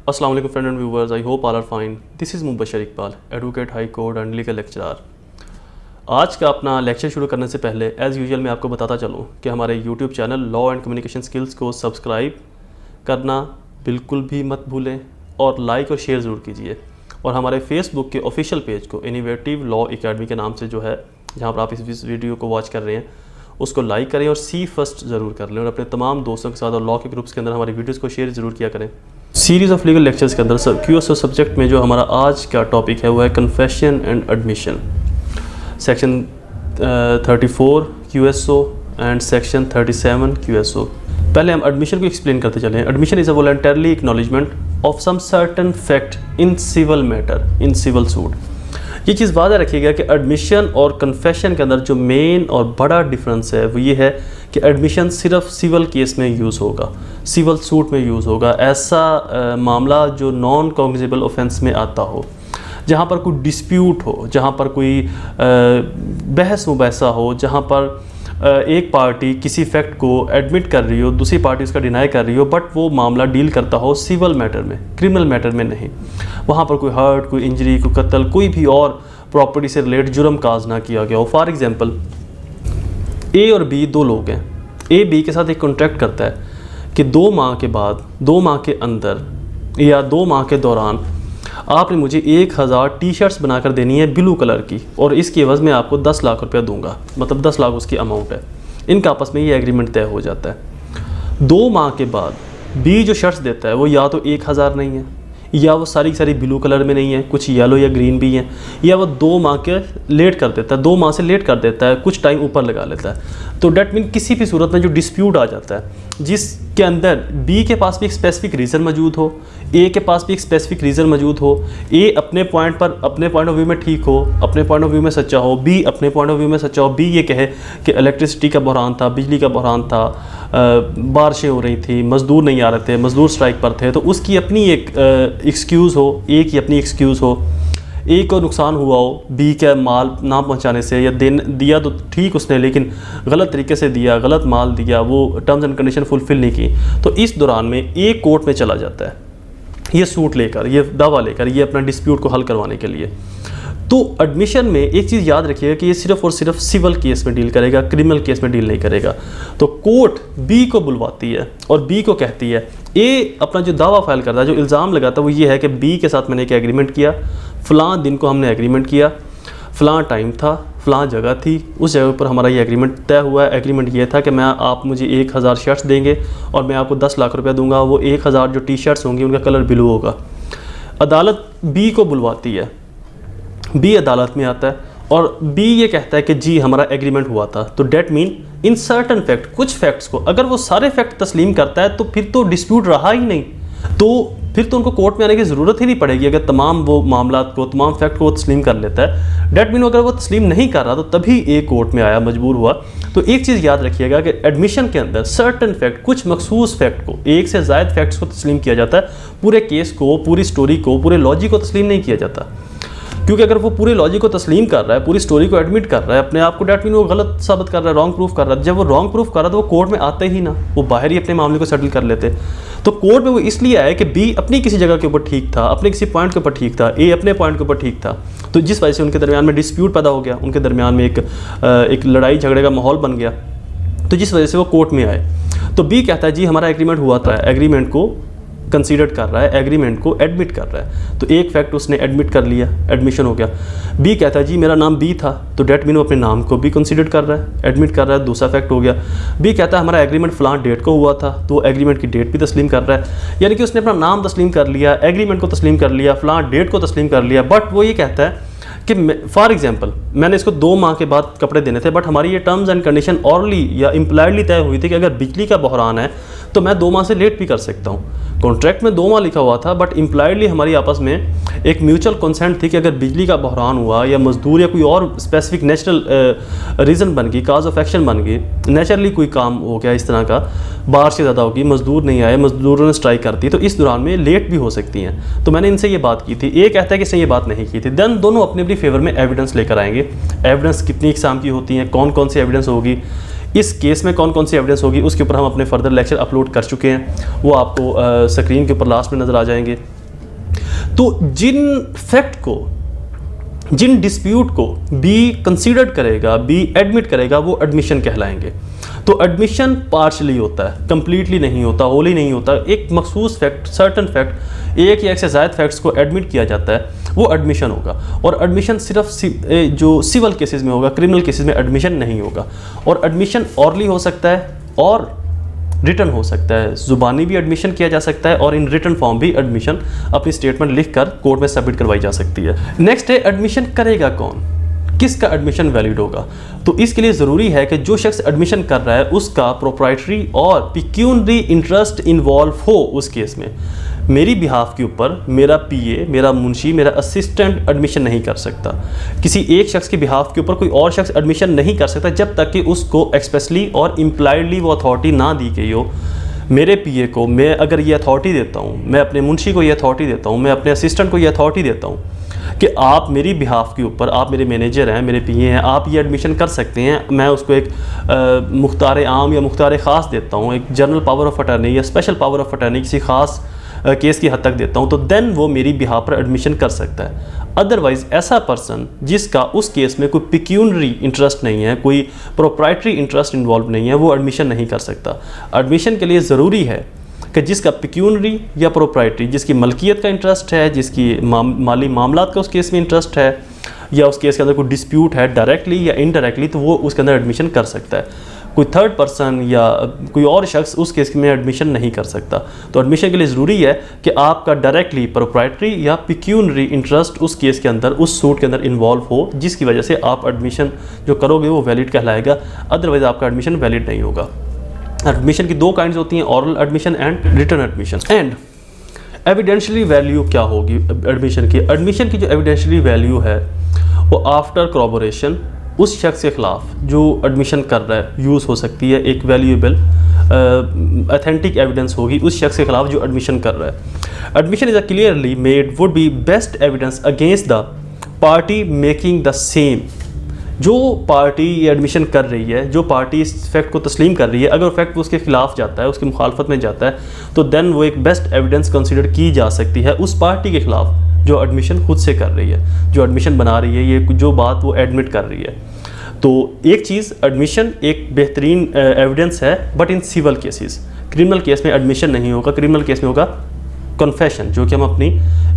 अस्सलाम वालेकुम friend and viewers, I hope all are fine. This is Mubashar Iqbal, advocate high court and legal lecturer. आज का अपना lecture शुरू करने से पहले एज़ यूजुअल मैं आपको बताता चलूँ कि हमारे YouTube channel law and communication skills को सब्सक्राइब करना बिल्कुल भी मत भूलें और लाइक और शेयर ज़रूर कीजिए। और हमारे फेसबुक के ऑफिशियल पेज को इनोवेटिव लॉ एकेडमी के नाम से जो है, जहाँ पर आप इस वीडियो को वॉच कर रहे हैं, उसको लाइक करें और सी फर्स्ट ज़रूर कर लें और अपने तमाम दोस्तों के साथ और लॉ के ग्रुप्स के अंदर हमारी वीडियोज़ को शेयर ज़रूर किया करें। सीरीज़ ऑफ लीगल लेक्चर्स के अंदर QSO सब्जेक्ट में जो हमारा आज का टॉपिक है वो है confession and admission, section 34 QSO and section 37 QSO। पहले हम एडमिशन को एक्सप्लेन करते चलें। Admission is a voluntarily acknowledgement of some certain fact in civil matter in civil suit. ये चीज़ वादा रखिएगा कि एडमिशन और कन्फेशन के अंदर जो मेन और बड़ा डिफरेंस है वो ये है कि एडमिशन सिर्फ सिविल केस में यूज़ होगा, सिविल सूट में यूज़ होगा। ऐसा मामला जो नॉन कॉग्निजेबल ऑफेंस में आता हो, जहाँ पर कोई डिस्प्यूट हो, जहाँ पर कोई बहस मुबहसा हो, जहाँ पर एक पार्टी किसी फैक्ट को एडमिट कर रही हो, दूसरी पार्टी उसका डिनाई कर रही हो, बट वो मामला डील करता हो सिविल मैटर में, क्रिमिनल मैटर में नहीं। वहाँ पर कोई हर्ट, कोई इंजरी, कोई कत्ल, कोई भी और प्रॉपर्टी से रिलेटेड जुर्म काज ना किया गया हो। फॉर एग्जांपल, ए और बी दो लोग हैं। ए बी के साथ एक कॉन्ट्रैक्ट करता है कि 2 माह के बाद, 2 माह के अंदर या 2 माह के दौरान आपने मुझे 1000 टी-शर्ट्स बनाकर देनी है ब्लू कलर की, और इसकी एवज़ में आपको 10 लाख रुपया दूंगा, मतलब 10 लाख उसकी अमाउंट है। इनका आपस में ये एग्रीमेंट तय हो जाता है। 2 माह के बाद बी जो शर्ट्स देता है वो या तो 1000 नहीं है, या वो सारी की सारी ब्लू कलर में नहीं है, कुछ येलो या ग्रीन भी हैं, या वो 2 माह के लेट कर देता है, 2 माह से लेट कर देता है, कुछ टाइम ऊपर लगा लेता है। तो डेट मीन किसी भी सूरत में जो डिस्प्यूट आ जाता है जिसके अंदर बी के पास भी एक स्पेसिफिक रीज़न मौजूद हो, ए के पास भी एक स्पेसिफिक रीज़न मौजूद हो, ए अपने पॉइंट पर, अपने पॉइंट ऑफ व्यू में ठीक हो, अपने पॉइंट ऑफ व्यू में सच्चा हो, बी अपने पॉइंट ऑफ व्यू में सच्चा हो, बी ये कहे कि इलेक्ट्रिसिटी का बहरान था, बिजली का बहरान था, बारिशें हो रही थी, मज़दूर नहीं आ रहे थे, मज़दूर स्ट्राइक पर थे, तो उसकी अपनी एक एक्सक्यूज़ हो, ए की अपनी एक्सक्यूज़ हो। ए को नुकसान हुआ हो बी का माल ना पहुंचाने से, या दिया तो ठीक उसने लेकिन गलत तरीके से दिया, गलत माल दिया, वो टर्म्स एंड कंडीशन फुलफ़िल नहीं की, तो इस दौरान में ए कोर्ट में चला जाता है ये सूट लेकर, ये दावा लेकर, ये अपना डिस्प्यूट को हल करवाने के लिए। तो एडमिशन में एक चीज़ याद रखिएगा कि ये सिर्फ और सिर्फ सिविल केस में डील करेगा, क्रिमिनल केस में डील नहीं करेगा। तो कोर्ट बी को बुलवाती है और बी को कहती है, ए अपना जो दावा फाइल करता है, जो इल्ज़ाम लगाता है वो ये है कि बी के साथ मैंने एक एग्रीमेंट किया, फ़लाँ दिन को हमने एग्रीमेंट किया, फ़लाँ टाइम था, फ़लाँ जगह थी, उस जगह पर हमारा ये एग्रीमेंट तय हुआ है। एग्रीमेंट ये था कि आप मुझे 1000 शर्ट्स देंगे और मैं आपको 10 लाख रुपया दूंगा। वो 1000 जो टी-शर्ट्स होंगी उनका कलर ब्लू होगा। अदालत बी को बुलवाती है, बी अदालत में आता है और बी ये कहता है कि जी हमारा एग्रीमेंट हुआ था। तो that mean in certain fact, कुछ फैक्ट्स को अगर वो सारे फैक्ट तस्लीम करता है तो फिर तो डिस्प्यूट रहा ही नहीं, तो फिर तो उनको कोर्ट में आने की ज़रूरत ही नहीं पड़ेगी। अगर तमाम वो मामला को, तमाम फैक्ट को वो तस्लीम कर लेता है, डेट मीन अगर वो तस्लीम नहीं कर रहा तो तभी एक कोर्ट में आया, मजबूर हुआ। तो एक चीज़ याद रखिएगा कि एडमिशन के अंदर सर्टन फैक्ट, कुछ मखसूस फैक्ट को, एक से ज़ायद फैक्ट्स को तस्लीम किया जाता है, पूरे केस को, पूरी स्टोरी को, पूरे लॉजिक को तस्लीम नहीं किया जाता। क्योंकि अगर वो पूरे लॉजिक को तस्लीम कर रहा है, पूरी स्टोरी को एडमिट कर रहा है, अपने आप को, डेट मीन वो गलत साबित कर रहा है, रॉन्ग प्रूफ कर रहा है। जब वो रॉन्ग प्रूफ कर रहा है तो वो कोर्ट में आते ही ना, वो बाहर ही अपने मामले को सेटल कर लेते। तो कोर्ट में वो इसलिए आया कि बी अपनी किसी जगह के ऊपर ठीक था, अपने किसी पॉइंट के ऊपर ठीक था, ए अपने पॉइंट के ऊपर ठीक था, तो जिस वजह से उनके दरमियान में डिस्प्यूट पैदा हो गया, उनके दरमियान में एक लड़ाई झगड़े का माहौल बन गया, तो जिस वजह से वो कोर्ट में आए। तो बी कहता है जी हमारा एग्रीमेंट हुआ था, एग्रीमेंट को कंसीडर कर रहा है, एग्रीमेंट को एडमिट कर रहा है। तो एक फैक्ट उसने एडमिट कर लिया, एडमिशन हो गया। बी कहता है जी मेरा नाम बी था, तो डेट मीन वो अपने नाम को भी कंसीडर कर रहा है, एडमिट कर रहा है, दूसरा फैक्ट हो गया। बी कहता है हमारा एग्रीमेंट फ़लाँ डेट को हुआ था, तो एग्रीमेंट की डेट भी तस्लीम कर रहा है, यानी कि उसने अपना नाम तस्लीम कर लिया, एग्रीमेंट को तस्लीम कर लिया, फ़लाँ डेट को तस्लीम कर लिया। बट वो ये कहता है कि फॉर एग्जांपल मैंने इसको 2 माह के बाद कपड़े देने थे, बट हमारी ये टर्म्स एंड कंडीशन ऑरली या इम्प्लाइडली तय हुई थी कि अगर बिजली का बहरान है तो मैं 2 माह से लेट भी कर सकता हूँ। कॉन्ट्रैक्ट में 2 माह लिखा हुआ था, बट इम्प्लाइडली हमारी आपस में एक म्यूचुअल कंसेंट थी कि अगर बिजली का बहरान हुआ या मजदूर या कोई और स्पेसिफिक नेचुरल रीज़न बन गई, काज ऑफ एक्शन बन गई, नेचुरली कोई काम हो गया इस तरह का, बारिश ज़्यादा होगी, मजदूर नहीं आए, मजदूरों ने स्ट्राइक कर दी, तो इस दौरान में लेट भी हो सकती हैं। तो मैंने इनसे ये बात की थी, ए कहता है कि इसने ये बात नहीं की थी। देन दोनों अपने अपनी फेवर में एविडेंस लेकर आएंगे। एविडेंस कितनी इकसाम की होती हैं, कौन कौन सी एविडेंस होगी, इस केस में कौन कौन सी एविडेंस होगी उसके ऊपर हम अपने फर्दर लेक्चर अपलोड कर चुके हैं, वो आपको स्क्रीन के ऊपर लास्ट में नज़र आ जाएंगे। तो जिन डिस्प्यूट को बी कंसीडर्ड करेगा, बी एडमिट करेगा, वो एडमिशन कहलाएंगे। तो एडमिशन पार्शली होता है, कंप्लीटली नहीं होता, होली नहीं होता। एक मखसूस फैक्ट, सर्टन फैक्ट, एक या एक से ज़्यादा फैक्ट्स को एडमिट किया जाता है, वो एडमिशन होगा। और एडमिशन सिर्फ जो सिविल केसेस में होगा, क्रिमिनल केसेस में एडमिशन नहीं होगा। और एडमिशन ऑरली हो सकता है और रिटर्न हो सकता है, ज़ुबानी भी एडमिशन किया जा सकता है और इन रिटर्न फॉर्म भी एडमिशन अपनी स्टेटमेंट लिखकर कोर्ट में सबमिट करवाई जा सकती है। नेक्स्ट है एडमिशन करेगा कौन, किसका एडमिशन वैलिड होगा। तो इसके लिए ज़रूरी है कि जो शख्स एडमिशन कर रहा है उसका प्रोप्राइटरी और पिक्यूनरी इंटरेस्ट इन्वॉल्व हो उस केस में। मेरी बिहाफ के ऊपर मेरा पीए, मेरा मुंशी, मेरा असिस्टेंट एडमिशन नहीं कर सकता। किसी एक शख्स के बिहाफ के ऊपर कोई और शख्स एडमिशन नहीं कर सकता जब तक कि उसको एक्सप्रेसली और इम्प्लाइडली वो अथॉरिटी ना दी गई हो। मेरे पीए को मैं अगर ये अथॉरिटी देता हूँ, मैं अपने मुंशी को ये अथॉरिटी देता हूँ, मैं अपने असिस्टेंट को ये अथॉरिटी देता हूँ कि आप मेरी बिहाफ के ऊपर, आप मेरे मैनेजर हैं, मेरे पीए हैं, आप ये एडमिशन कर सकते हैं। मैं उसको एक मुख्तार आम या मुख्तार ख़ास देता हूँ, एक जनरल पावर ऑफ अटर्नी या स्पेशल पावर ऑफ अटर्नी किसी ख़ास केस की हद तक देता हूँ, तो देन वो मेरी बिहाफ पर एडमिशन कर सकता है। अदरवाइज़ ऐसा पर्सन जिसका उस केस में कोई पिक्यूनरी इंटरेस्ट नहीं है, कोई प्रोप्राइटरी इंटरेस्ट इन्वॉल्व नहीं है, वो एडमिशन नहीं कर सकता। एडमिशन के लिए ज़रूरी है कि जिसका पिक्यूनरी या प्रोप्राइटरी, जिसकी मलकियत का इंटरेस्ट है, जिसकी माली मामलात का उस केस में इंटरेस्ट है, या उस केस के अंदर कोई डिस्प्यूट है डायरेक्टली या इनडायरेक्टली, तो वो उसके अंदर एडमिशन कर सकता है। कोई थर्ड पर्सन या कोई और शख्स उस केस में एडमिशन नहीं कर सकता। तो एडमिशन के लिए ज़रूरी है कि आपका डायरेक्टली प्रोप्राइटरी या पिक्यूनरी इंटरेस्ट उस केस के अंदर, उस सूट के अंदर इन्वॉल्व हो, जिसकी वजह से आप एडमिशन जो करोगे वो वैलिड कहलाएगा। अदरवाइज़ आपका एडमिशन वैलिड नहीं होगा। एडमिशन की दो काइंड्स होती हैं, oral admission and written admission. And evidentially value क्या होगी एडमिशन की? एडमिशन की जो एविडेंशियली वैल्यू है वो आफ्टर corroboration उस शख्स के ख़िलाफ़ जो एडमिशन कर रहा है यूज़ हो सकती है। एक वैल्यूएबल अथेंटिक एविडेंस होगी उस शख्स के ख़िलाफ़ जो एडमिशन कर रहा है। Admission is a clearly made would be best evidence against the party making the same. जो पार्टी ये एडमिशन कर रही है, जो पार्टी इस फैक्ट को तस्लीम कर रही है, अगर फैक्ट उसके खिलाफ जाता है, उसकी मुखालफत में जाता है, तो देन वो एक बेस्ट एविडेंस कंसिडर की जा सकती है उस पार्टी के ख़िलाफ़ जो एडमिशन खुद से कर रही है, जो एडमिशन बना रही है, ये जो बात वो एडमिट कर रही है। तो एक चीज़, एडमिशन एक बेहतरीन एविडेंस है, but in civil cases. Criminal case में एडमिशन नहीं होगा, क्रिमिनल केस में होगा कन्फेशन, जो कि हम अपनी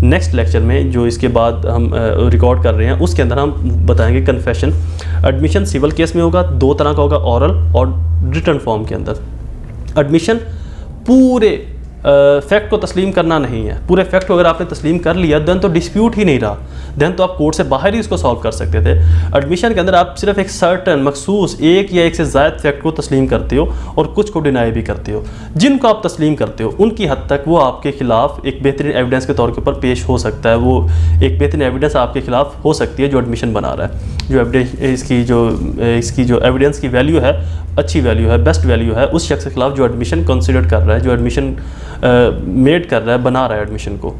नेक्स्ट लेक्चर में, जो इसके बाद हम रिकॉर्ड कर रहे हैं, उसके अंदर हम बताएंगे कन्फेशन। एडमिशन सिविल केस में होगा, दो तरह का होगा, ऑरल और रिटन फॉर्म के अंदर। एडमिशन पूरे फैक्ट को तस्लीम करना नहीं है। पूरे फैक्ट को अगर आपने तस्लीम कर लिया देन तो डिस्प्यूट ही नहीं रहा, देन तो आप कोर्ट से बाहर ही इसको सॉल्व कर सकते थे। एडमिशन के अंदर आप सिर्फ एक सर्टन मखसूस एक या एक से ज़्यादा फैक्ट को तस्लीम करते हो और कुछ को डिनाई भी करते हो। जिनको आप तस्लीम करते हो उनकी हद तक वो आपके खिलाफ एक बेहतरीन एविडेंस के तौर के ऊपर पेश हो सकता है। वो एक बेहतरीन एविडेंस आपके खिलाफ हो सकती है जो एडमिशन बना रहा है। जो एविडेंस इसकी जो एविडेंस की वैल्यू है, अच्छी वैल्यू है, बेस्ट वैल्यू है उस शख्स के खिलाफ जो एडमिशन कंसिडर कर रहा है, जो एडमिशन मेड कर रहा है, बना रहा है एडमिशन को।